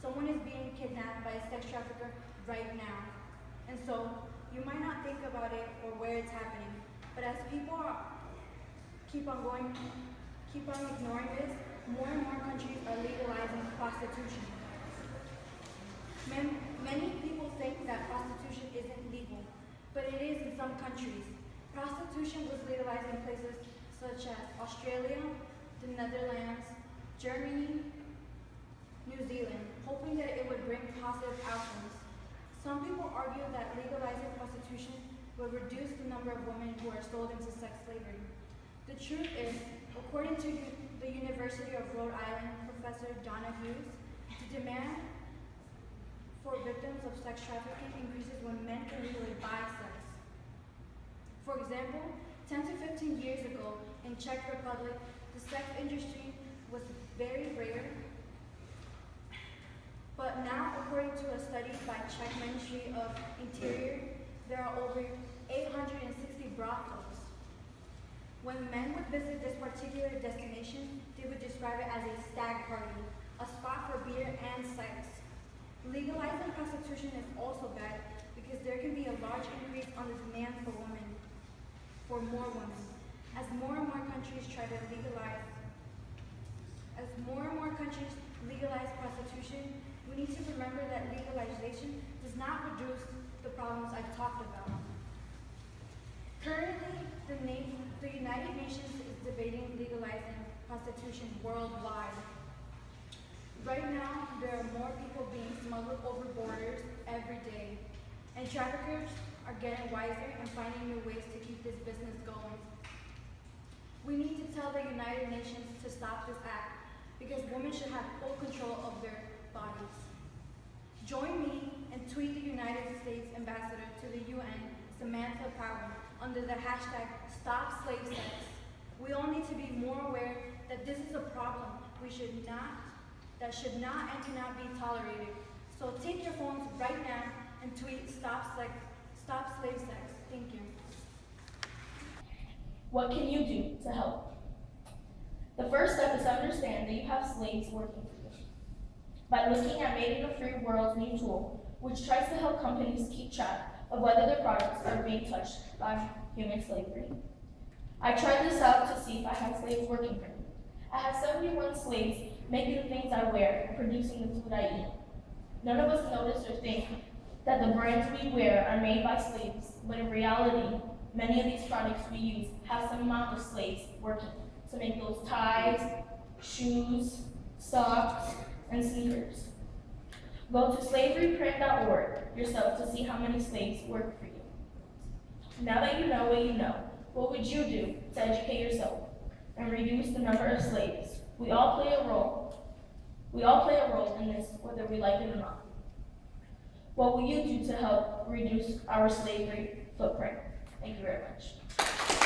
someone is being kidnapped by a sex trafficker right now. And so you might not think about it or where it's happening, but as people keep on ignoring this, more and more countries are legalizing prostitution. Many people think that prostitution isn't legal, but it is in some countries. Prostitution was legalized in places such as Australia, the Netherlands, Germany, New Zealand, hoping that it would bring positive outcomes. Some people argue that legalizing prostitution will reduce the number of women who are sold into sex slavery. The truth is, according to the University of Rhode Island Professor Donna Hughes, the demand for victims of sex trafficking increases when men can legally buy sex. For example, 10 to 15 years ago in Czech Republic, the sex industry was very rare, but now, according to a study by Czech Ministry of Interior, there are over 860 brothels. When men would visit this particular destination, they would describe it as a stag party, a spot for beer and sex. Legalizing prostitution is also bad because there can be a large increase on the demand for more women. As more and more countries legalize prostitution, we need to remember that legalization does not reduce the problems I've talked about. Currently, the United Nations is debating legalizing prostitution worldwide. Right now, there are more people being smuggled over borders every day, and traffickers are getting wiser and finding new ways to keep this business going. We need to tell the United Nations to stop this act because women should have full control of their bodies. Join me and tweet the United States Ambassador to the UN, Samantha Power, under the hashtag #StopSlaveSex. We all need to be more aware that this is a problem that should not and cannot be tolerated. So take your phones right now and tweet #StopSlaveSex. Thank you. What can you do to help? The first step is to understand that you have slaves working for you. By looking at Made in a Free World's new tool, which tries to help companies keep track of whether their products are being touched by human slavery. I tried this out to see if I had slaves working for me. I have 71 slaves making the things I wear and producing the food I eat. None of us notice or think that the brands we wear are made by slaves, but in reality, many of these products we use have some amount of slaves working to make those ties, shoes, socks, and sneakers. Go to slaveryprint.org yourself to see how many slaves work for you. Now that you know what you know, what would you do to educate yourself and reduce the number of slaves? We all play a role in this, whether we like it or not. What will you do to help reduce our slavery footprint? Thank you very much.